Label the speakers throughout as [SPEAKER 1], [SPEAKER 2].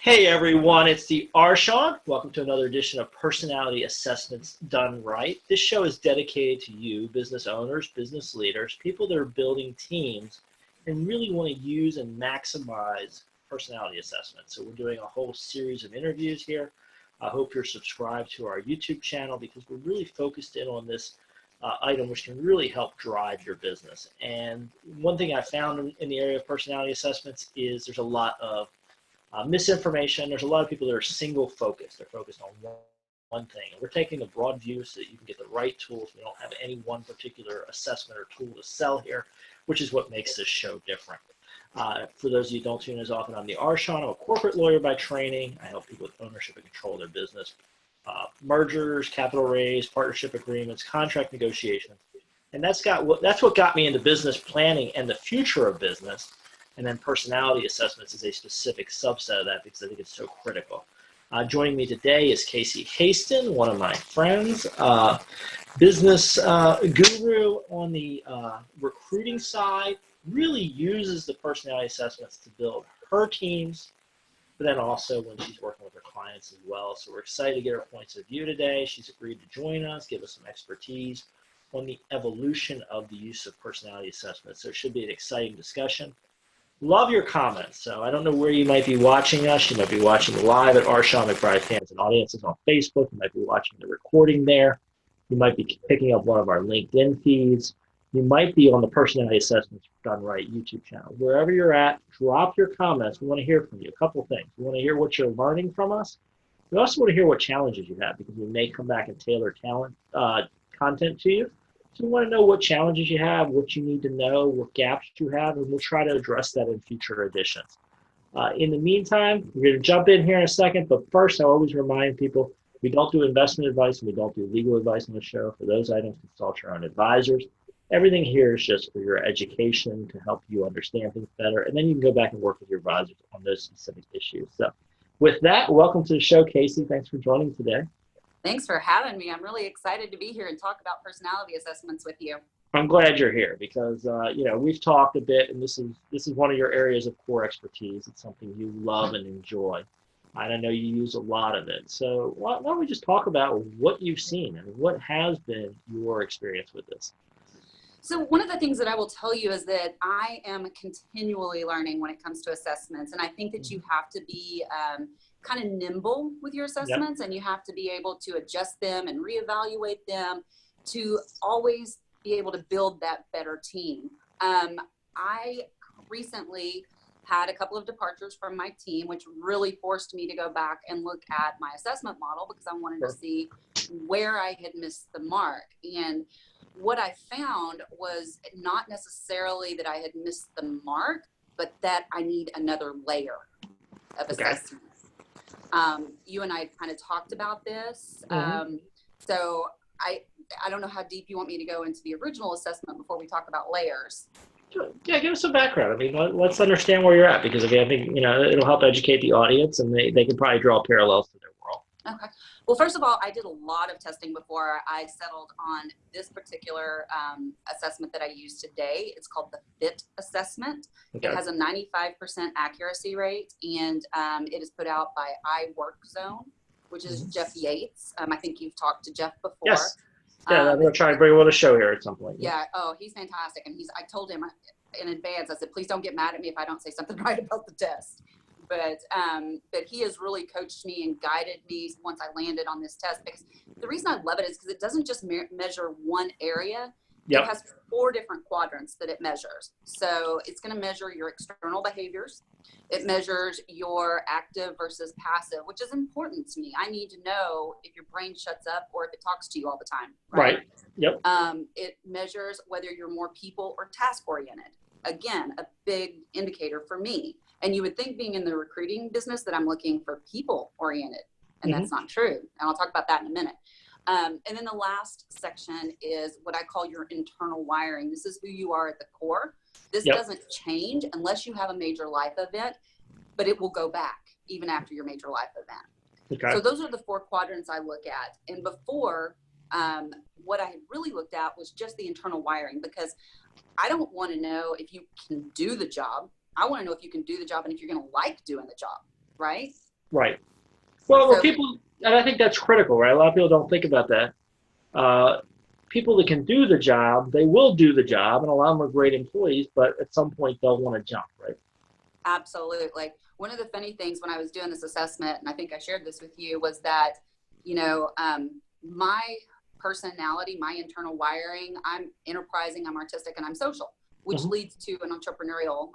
[SPEAKER 1] Hey everyone, it's the Our Shawn. Welcome to another edition of Personality Assessments Done Right. This show is dedicated to you, business owners, business leaders, people that are building teams and really want to use and maximize personality assessments. So we're doing a whole series of interviews here. I hope you're subscribed to our YouTube channel because we're really focused in on this item which can really help drive your business. And one thing I found in the area of personality assessments is there's a lot of misinformation. There's a lot of people that are single focused. They're focused on one thing. And we're taking the broad view so that you can get the right tools. We don't have any one particular assessment or tool to sell here, which is what makes this show different. For those of you who don't tune as often, I'm the Our Shawn. I'm a corporate lawyer by training. I help people with ownership and control of their business. Mergers, capital raise, partnership agreements, contract negotiations. And that's what got me into business planning and the future of business. And then personality assessments is a specific subset of that because I think it's so critical. Joining me today is Hasten, one of my friends, business guru on the recruiting side, really uses the personality assessments to build her teams, but then also when she's working with her clients as well. So we're excited to get her points of view today. She's agreed to join us, give us some expertise on the evolution of the use of personality assessments. So it should be an exciting discussion. Love your comments. So I don't know where you might be watching us. You might be watching live at Our Shawn McBride Fans and Audiences on Facebook. You might be watching the recording there. You might be picking up one of our LinkedIn feeds. You might be on the Personality Assessments Done Right YouTube channel. Wherever you're at, drop your comments. We want to hear from you. A couple things. We want to hear what you're learning from us. We also want to hear what challenges you have because we may come back and tailor content to you. So we want to know what challenges you have, what you need to know, what gaps you have, and we'll try to address that in future editions. In the meantime, we're going to jump in here in a second, but first I always remind people we don't do investment advice and we don't do legal advice on the show. For those items, consult your own advisors. Everything here is just for your education to help you understand things better, and then you can go back and work with your advisors on those specific issues. So with that, welcome to the show, Casey. Thanks for joining today.
[SPEAKER 2] Thanks for having me. I'm really excited to be here and talk about personality assessments with you.
[SPEAKER 1] I'm glad you're here because we've talked a bit, and this is one of your areas of core expertise. It's something you love and enjoy, and I know you use a lot of it. So why don't we just talk about what you've seen and what has been your experience with this?
[SPEAKER 2] So one of the things that I will tell you is that I am continually learning when it comes to assessments, and I think that you have to be kind of nimble with your assessments, and you have to be able to adjust them and reevaluate them to always be able to build that better team. I recently had a couple of departures from my team, which really forced me to go back and look at my assessment model because I wanted to see where I had missed the mark. And what I found was not necessarily that I had missed the mark, but that I need another layer of assessment. You and I kind of talked about this. So I don't know how deep you want me to go into the original assessment before we talk about layers.
[SPEAKER 1] Yeah, give us some background. I mean, let's understand where you're at because again, I think it'll help educate the audience, and they can probably draw parallels to their world.
[SPEAKER 2] Okay. Well, first of all, I did a lot of testing before I settled on this particular assessment that I use today. It's called the FIT assessment. Okay. It has a 95% accuracy rate, and it is put out by iWorkZone, which is Jeff Yates. I think you've talked to Jeff before.
[SPEAKER 1] Yes. Yeah, I'm going to try and bring him on a show here at some point.
[SPEAKER 2] Yeah. Oh, he's fantastic. And I told him in advance, I said, please don't get mad at me if I don't say something right about the test. But he has really coached me and guided me once I landed on this test, because the reason I love it is because it doesn't just measure one area. It has 4 different quadrants that it measures. So it's going to measure your external behaviors. It measures your active versus passive, which is important to me. I need to know if your brain shuts up or if it talks to you all the time. Right.
[SPEAKER 1] Yep.
[SPEAKER 2] It measures whether you're more people or task oriented. Again, a big indicator for me. And you would think being in the recruiting business that I'm looking for people oriented, and that's not true. And I'll talk about that in a minute. And then the last section is what I call your internal wiring. This is who you are at the core. This doesn't change unless you have a major life event, but it will go back even after your major life event. Okay. So those are the 4 quadrants I look at. And before, what I really looked at was just the internal wiring, because I don't want to know if you can do the job. I want to know if you can do the job and if you're going to like doing the job, right?
[SPEAKER 1] Right. Well, where
[SPEAKER 2] So
[SPEAKER 1] people, and I think that's critical, right? A lot of people don't think about that. Uh, People that can do the job, they will do the job, and a lot of them are great employees, but at some point they'll want to jump, right?
[SPEAKER 2] absolutely. One of the funny things when I was doing this assessment, and I think I shared this with you, was that, my personality, my internal wiring, I'm enterprising, I'm artistic, and I'm social, which
[SPEAKER 1] Hmm.
[SPEAKER 2] leads to an entrepreneurial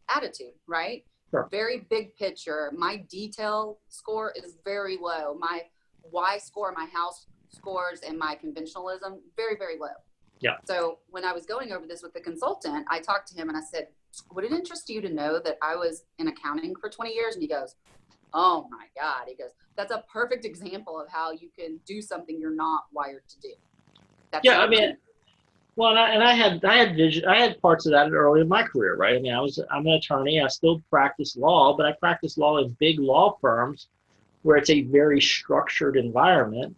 [SPEAKER 2] attitude, right?
[SPEAKER 1] Sure.
[SPEAKER 2] Very big picture. My detail score is very low. My Y score, my house scores, and my conventionalism, very, very low.
[SPEAKER 1] Yeah.
[SPEAKER 2] So when I was going over this with the consultant, I talked to him and I said, would it interest you to know that I was in accounting for 20 years? And he goes, oh my God. He goes, that's a perfect example of how you can do something you're not wired to do. That's
[SPEAKER 1] Yeah. I
[SPEAKER 2] your
[SPEAKER 1] mean,
[SPEAKER 2] thing.
[SPEAKER 1] well, and I had parts of that early in my career, right? I mean, I'm an attorney. I still practice law, but I practice law in big law firms where it's a very structured environment.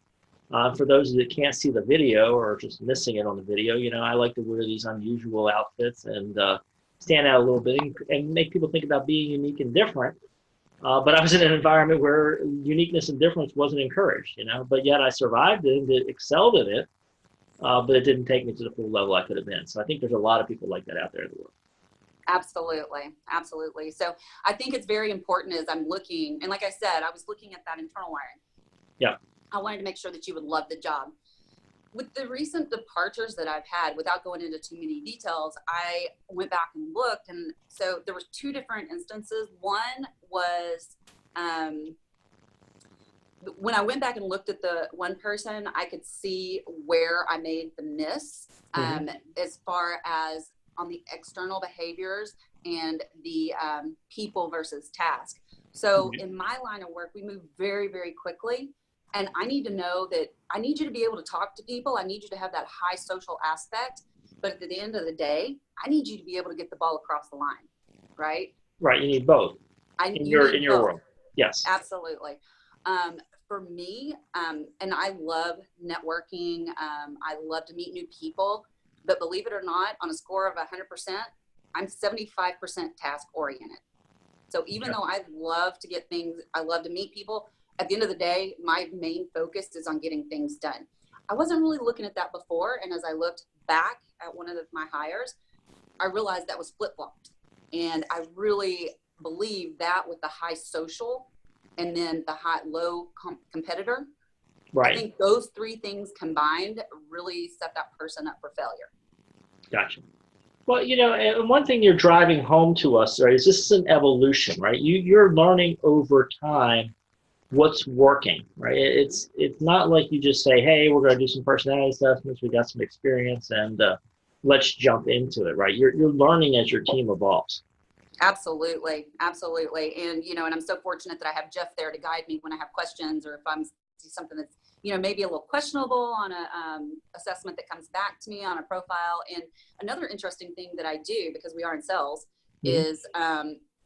[SPEAKER 1] For those that can't see the video or just missing it on the video, I like to wear these unusual outfits and stand out a little bit and make people think about being unique and different. But I was in an environment where uniqueness and difference wasn't encouraged, but yet I survived it and excelled in it. But it didn't take me to the full level I could have been. So I think there's a lot of people like that out there in the world.
[SPEAKER 2] Absolutely. Absolutely. So I think it's very important as I'm looking, and like I said, I was looking at that internal wiring.
[SPEAKER 1] Yeah.
[SPEAKER 2] I wanted to make sure that you would love the job. With the recent departures that I've had, without going into too many details, I went back and looked. And so there was two different instances. One was when I went back and looked at the one person, I could see where I made the miss
[SPEAKER 1] Mm-hmm.
[SPEAKER 2] as far as on the external behaviors and the people versus task. So
[SPEAKER 1] Mm-hmm.
[SPEAKER 2] in my line of work, we move very, very quickly. And I need to know that I need you to be able to talk to people. I need you to have that high social aspect. But at the end of the day, I need you to be able to get the ball across the line, right?
[SPEAKER 1] Right. You need both
[SPEAKER 2] You
[SPEAKER 1] in
[SPEAKER 2] need
[SPEAKER 1] your
[SPEAKER 2] both.
[SPEAKER 1] world. Yes.
[SPEAKER 2] Absolutely. For me, and I love networking. I love to meet new people. But believe it or not, on a score of 100%, I'm 75% task oriented. So even
[SPEAKER 1] Yeah.
[SPEAKER 2] though I love to get things, I love to meet people, at the end of the day, my main focus is on getting things done. I wasn't really looking at that before. And as I looked back at one of my hires, I realized that was flip flopped. And I really believe that with the high social and then the low competitor, I
[SPEAKER 1] Right.
[SPEAKER 2] think those three things combined really set that person up for failure.
[SPEAKER 1] Gotcha. Well, and one thing you're driving home to us, right, is this is an evolution, right? You're learning over time what's working, right? It's not like you just say, hey, we're going to do some personality assessments. We got some experience, and let's jump into it, right? You're learning as your team evolves.
[SPEAKER 2] Absolutely. Absolutely. And I'm so fortunate that I have Jeff there to guide me when I have questions or if I'm see something that's, maybe a little questionable on a assessment that comes back to me on a profile. And another interesting thing that I do, because we are in sales,
[SPEAKER 1] Mm-hmm.
[SPEAKER 2] is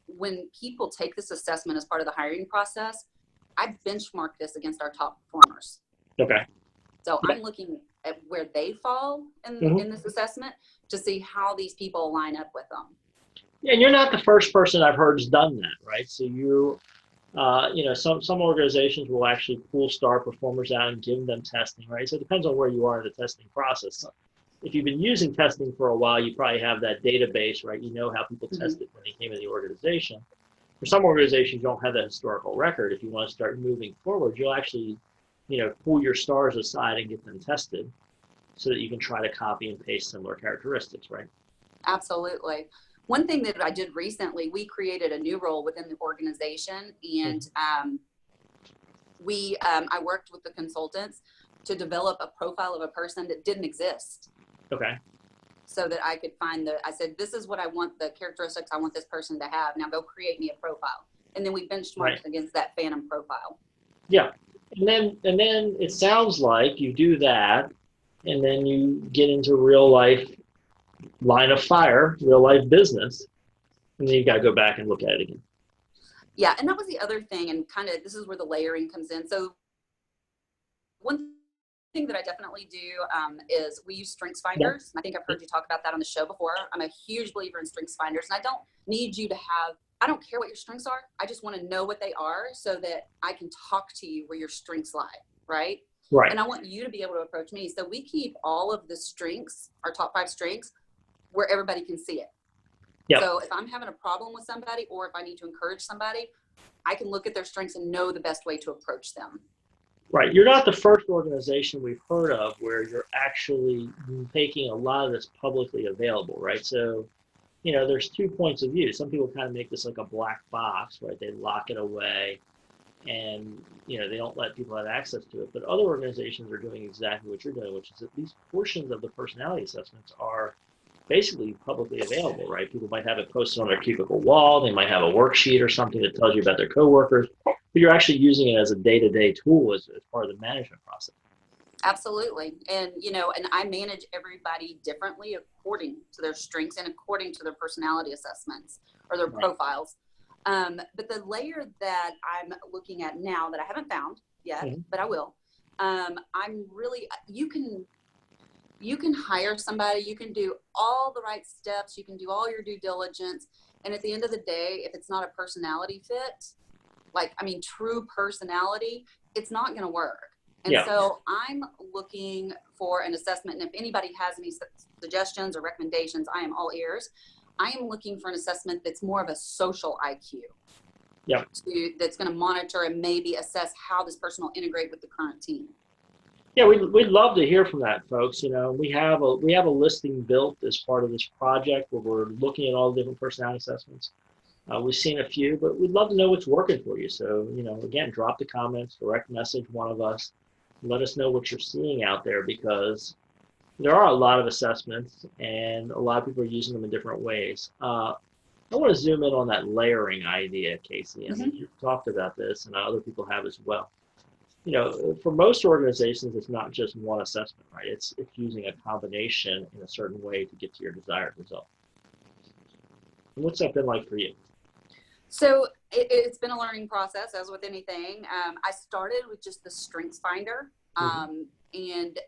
[SPEAKER 2] when people take this assessment as part of the hiring process, I benchmark this against our top performers.
[SPEAKER 1] Okay.
[SPEAKER 2] So
[SPEAKER 1] Yeah.
[SPEAKER 2] I'm looking at where they fall
[SPEAKER 1] Mm-hmm.
[SPEAKER 2] in this assessment to see how these people line up with them.
[SPEAKER 1] And you're not the first person I've heard has done that, right? So some organizations will actually pull star performers out and give them testing, right? So it depends on where you are in the testing process. If you've been using testing for a while, you probably have that database, right? You know how people
[SPEAKER 2] Mm-hmm.
[SPEAKER 1] tested when they came in the organization. For some organizations, you don't have that historical record. If you want to start moving forward, you'll actually, pull your stars aside and get them tested so that you can try to copy and paste similar characteristics, right?
[SPEAKER 2] Absolutely. One thing that I did recently, we created a new role within the organization, and I worked with the consultants to develop a profile of a person that didn't exist.
[SPEAKER 1] Okay.
[SPEAKER 2] So that I could find I said, this is what I want, the characteristics I want this person to have. Now go create me a profile. And then we benchmarked against that phantom profile.
[SPEAKER 1] Yeah. And then it sounds like you do that, and then you get into real life line of fire, real life business, and then you got to go back and look at it again.
[SPEAKER 2] Yeah. And that was the other thing. And kind of, this is where the layering comes in. So one thing that I definitely do is we use strengths finders. And I think I've heard you talk about that on the show before. I'm a huge believer in strengths finders, and I don't need you to have, I don't care what your strengths are. I just want to know what they are so that I can talk to you where your strengths lie, right?
[SPEAKER 1] Right.
[SPEAKER 2] And I want you to be able to approach me. So we keep all of the strengths, our top 5 strengths, where everybody can see it.
[SPEAKER 1] Yep.
[SPEAKER 2] So if I'm having a problem with somebody, or if I need to encourage somebody, I can look at their strengths and know the best way to approach them.
[SPEAKER 1] Right. You're not the first organization we've heard of where you're actually making a lot of this publicly available, right? So, there's 2 points of view. Some people kind of make this like a black box, right? They lock it away and, they don't let people have access to it. But other organizations are doing exactly what you're doing, which is at least portions of the personality assessments are basically publicly available, right? People might have it posted on their cubicle wall. They might have a worksheet or something that tells you about their coworkers, but you're actually using it as a day-to-day tool as part of the management process.
[SPEAKER 2] Absolutely. And, and I manage everybody differently according to their strengths and according to their personality assessments or their profiles. But the layer that I'm looking at now that I haven't found yet, but I will, I'm really, you can hire somebody, you can do all the right steps, you can do all your due diligence. And at the end of the day, if it's not a personality fit, true personality, it's not going to work. And so I'm looking for an assessment. And if anybody has any suggestions or recommendations, I am all ears. I am looking for an assessment that's more of a social IQ. That's going to monitor and maybe assess how this person will integrate with the current team.
[SPEAKER 1] Yeah, we'd love to hear from that, folks. We have a listing built as part of this project where we're looking at all the different personality assessments. We've seen a few, but we'd love to know what's working for you. So, again, drop the comments, direct message one of us. Let us know what you're seeing out there, because there are a lot of assessments and a lot of people are using them in different ways. I want to zoom in on that layering idea, Casey. I mean, you've talked about this and other people have as well. For most organizations, it's not just one assessment, right? It's using a combination in a certain way to get to your desired result. And what's that been like for you?
[SPEAKER 2] So it's been a learning process, as with anything. I started with just the Strengths Finder. And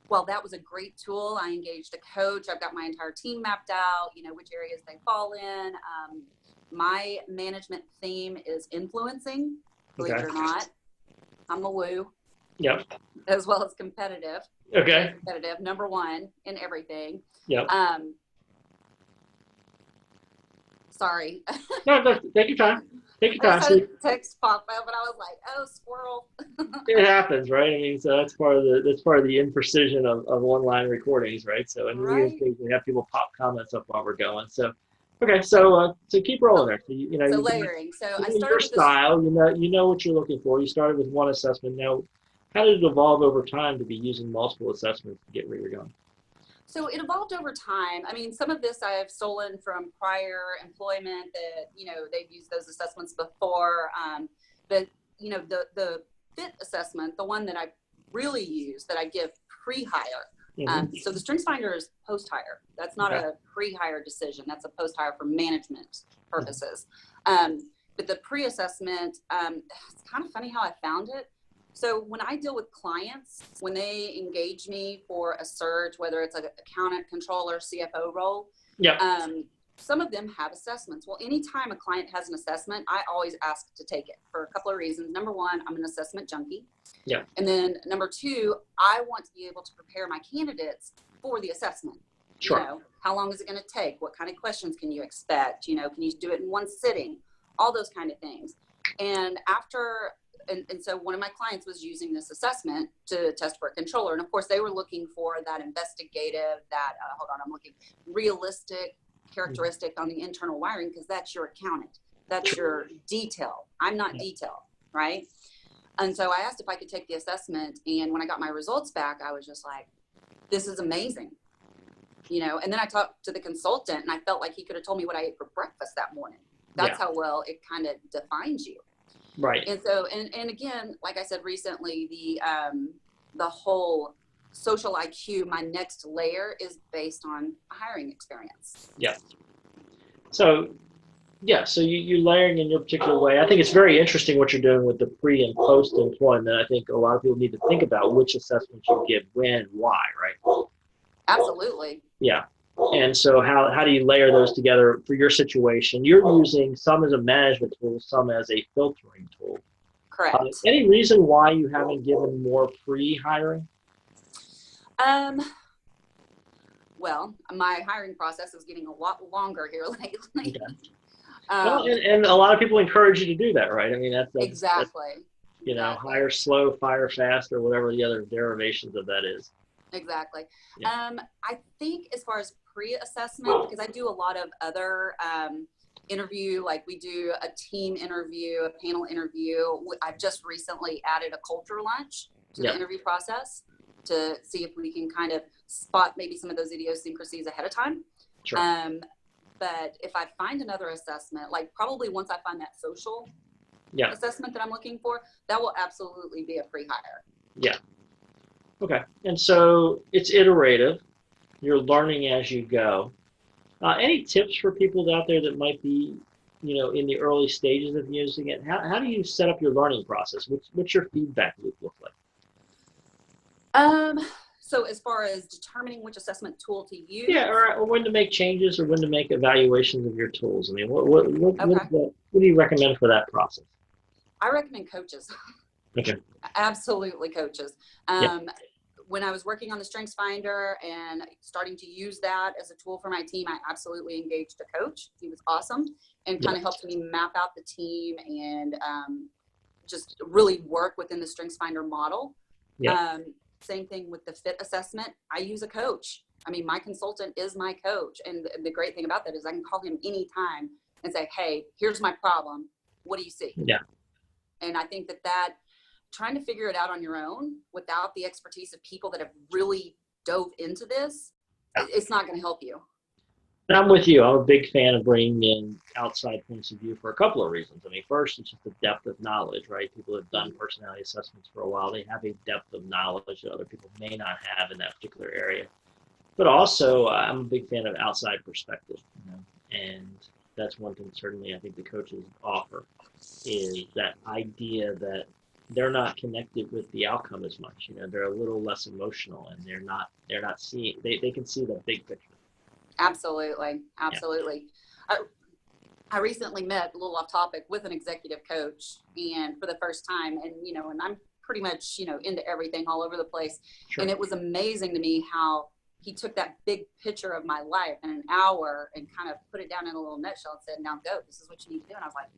[SPEAKER 2] while that was a great tool, I engaged a coach. I've got my entire team mapped out, which areas they fall in. My management theme is influencing, believe it or not. I'm a woo.
[SPEAKER 1] Yep.
[SPEAKER 2] As well as competitive.
[SPEAKER 1] Okay.
[SPEAKER 2] Competitive, number 1 in everything.
[SPEAKER 1] Yep.
[SPEAKER 2] Sorry.
[SPEAKER 1] No, take your time. Take your time.
[SPEAKER 2] I had a text pop up, and I was like, "Oh, squirrel."
[SPEAKER 1] It happens, right? I mean, so that's part of the imprecision of online recordings, right? So, and we have people pop comments up while we're going. So, okay, so keep rolling there. So,
[SPEAKER 2] so layering. So I started
[SPEAKER 1] your
[SPEAKER 2] with
[SPEAKER 1] style. You know what you're looking for. You started with one assessment. Now, how did it evolve over time to be using multiple assessments to get where you're going?
[SPEAKER 2] So it evolved over time. I mean, some of this I have stolen from prior employment that, they've used those assessments before. But, the fit assessment, the one that I really use, that I give pre-hire. So the Strengths Finder is post-hire. That's not a pre-hire decision. That's a post-hire for management purposes. But the pre-assessment, it's kind of funny how I found it. So when I deal with clients, when they engage me for a search, whether it's an accountant, controller, CFO role, some of them have assessments. Well, anytime a client has an assessment, I always ask to take it for a couple of reasons. Number 1, I'm an assessment junkie.
[SPEAKER 1] Yeah.
[SPEAKER 2] And then number 2, I want to be able to prepare my candidates for the assessment.
[SPEAKER 1] Sure.
[SPEAKER 2] How long is it going to take? What kind of questions can you expect? Can you do it in one sitting? All those kind of things. And so one of my clients was using this assessment to test for a controller. And of course they were looking for that investigative, realistic characteristic on the internal wiring, because that's your accountant. That's your detail. I'm not detail, right? And so I asked if I could take the assessment. And when I got my results back, I was just like, this is amazing. And then I talked to the consultant and I felt like he could have told me what I ate for breakfast that morning. That's how well it kind of defines you.
[SPEAKER 1] Right.
[SPEAKER 2] And so, and again, like I said recently, the whole social IQ, my next layer is based on hiring experience.
[SPEAKER 1] Yeah. So you're layering in your particular way. I think it's very interesting what you're doing with the pre and post employment. I think a lot of people need to think about which assessments you give when, why, right?
[SPEAKER 2] Absolutely.
[SPEAKER 1] Yeah. And so how do you layer those together for your situation? You're using some as a management tool, some as a filtering tool.
[SPEAKER 2] Correct.
[SPEAKER 1] Any reason why you haven't given more pre-hiring?
[SPEAKER 2] Well, my hiring process is getting a lot longer here lately.
[SPEAKER 1] Okay. Well, and a lot of people encourage you to do that, right? I mean, that's
[SPEAKER 2] exactly.
[SPEAKER 1] You know, hire slow, fire fast, or whatever the other derivations of that is.
[SPEAKER 2] Exactly.
[SPEAKER 1] Yeah.
[SPEAKER 2] I think as far as pre-assessment, because I do a lot of other interview, like we do a team interview, a panel interview. I've just recently added a culture lunch to the interview process to see if we can kind of spot maybe some of those idiosyncrasies ahead of time.
[SPEAKER 1] Sure.
[SPEAKER 2] But if I find another assessment, like probably once I find that social assessment that I'm looking for, that will absolutely be a pre-hire.
[SPEAKER 1] Yeah. Okay. And so it's iterative. You're learning as you go. Any tips for people out there that might be, in the early stages of using it? How do you set up your learning process? What's your feedback loop look like?
[SPEAKER 2] So as far as determining which assessment tool to use?
[SPEAKER 1] Yeah, or when to make changes or when to make evaluations of your tools. I mean, what do you recommend for that process?
[SPEAKER 2] I recommend coaches.
[SPEAKER 1] Okay.
[SPEAKER 2] Absolutely coaches. When I was working on the Strengths Finder and starting to use that as a tool for my team, I absolutely engaged a coach. He was awesome and kind of helped me map out the team and just really work within the Strengths Finder model. Same thing with the fit assessment. I use a coach. I mean, my consultant is my coach. And the great thing about that is I can call him anytime and say, hey, here's my problem. What do you see?
[SPEAKER 1] Yeah.
[SPEAKER 2] And I think that trying to figure it out on your own without the expertise of people that have really dove into this, it's not going to help you.
[SPEAKER 1] And I'm with you. I'm a big fan of bringing in outside points of view for a couple of reasons. I mean, first, it's just the depth of knowledge, right? People have done personality assessments for a while. They have a depth of knowledge that other people may not have in that particular area. But also, I'm a big fan of outside perspective, and that's one thing certainly I think the coaches offer is that idea that they're not connected with the outcome as much. They're a little less emotional, and they're not seeing. They can see the big picture.
[SPEAKER 2] Absolutely. I recently met, a little off topic, with an executive coach, and for the first time, and and I'm pretty much into everything all over the place. Sure. And it was amazing to me how he took that big picture of my life in an hour and kind of put it down in a little nutshell and said, now go, this is what you need to do. And I was like,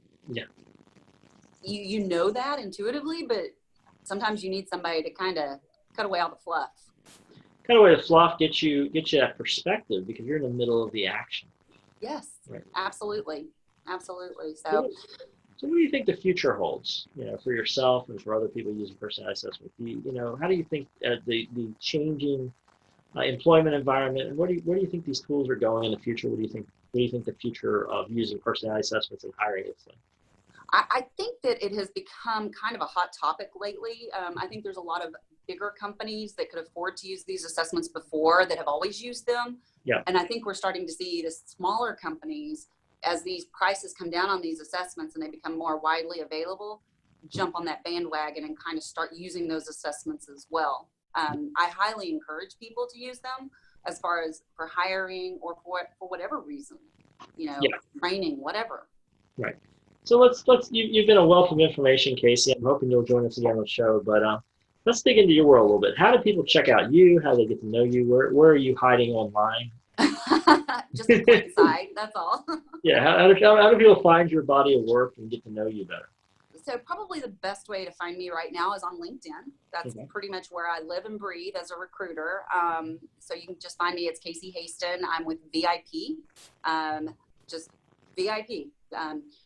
[SPEAKER 2] you know that intuitively, but sometimes you need somebody to kind of cut away all the fluff.
[SPEAKER 1] Cut away the fluff, get you that perspective because you're in the middle of the action.
[SPEAKER 2] Yes, right. Absolutely. So
[SPEAKER 1] what do you think the future holds, for yourself and for other people using personality assessment? How do you think the changing employment environment, and where do you think these tools are going in the future? What do you think the future of using personality assessments and hiring is like?
[SPEAKER 2] I think that it has become kind of a hot topic lately. I think there's a lot of bigger companies that could afford to use these assessments before that have always used them. Yeah. And I think we're starting to see the smaller companies, as these prices come down on these assessments and they become more widely available, jump on that bandwagon and kind of start using those assessments as well. I highly encourage people to use them as far as for hiring or for whatever reason, training, whatever.
[SPEAKER 1] Right. So let's you've been a wealth of information, Casey. I'm hoping you'll join us again on the show, but let's dig into your world a little bit. How do people check out you? How do they get to know you? Where are you hiding online?
[SPEAKER 2] Just a quick side, that's all.
[SPEAKER 1] Yeah, how do people find your body of work and get to know you better?
[SPEAKER 2] So probably the best way to find me right now is on LinkedIn. That's pretty much where I live and breathe as a recruiter. So you can just find me. It's Casey Hasten. I'm with VIP, just VIP.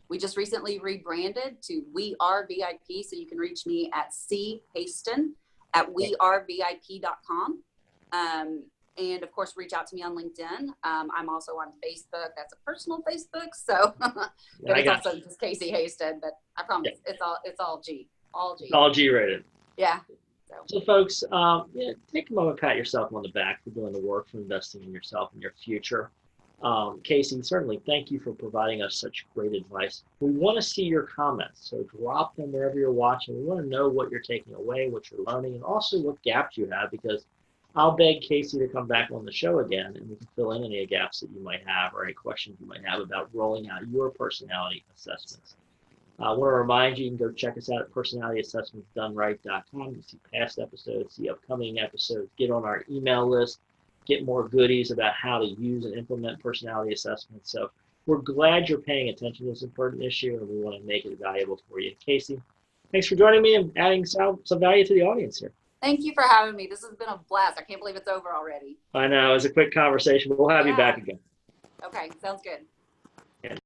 [SPEAKER 2] We just recently rebranded to We Are VIP, so you can reach me at chasten@wearevip.com. And of course, reach out to me on LinkedIn. I'm also on Facebook. That's a personal Facebook, so but it's also just Casey Hasten. But I promise, it's all G, all G.
[SPEAKER 1] All G rated.
[SPEAKER 2] Yeah.
[SPEAKER 1] So folks, take a moment, pat yourself on the back for doing the work, for investing in yourself and your future. Casey, certainly thank you for providing us such great advice. We want to see your comments, so drop them wherever you're watching. We want to know what you're taking away, what you're learning, and also what gaps you have, because I'll beg Casey to come back on the show again, and we can fill in any gaps that you might have or any questions you might have about rolling out your personality assessments. I want to remind you, you can go check us out at personalityassessmentsdoneright.com to see past episodes, see upcoming episodes, get on our email list, get more goodies about how to use and implement personality assessments. So we're glad you're paying attention to this important issue, and we want to make it valuable for you. Casey, thanks for joining me and adding some value to the audience here.
[SPEAKER 2] Thank you for having me. This has been a blast. I can't believe it's over already.
[SPEAKER 1] I know, it was a quick conversation, but we'll have you back again.
[SPEAKER 2] Okay, sounds good.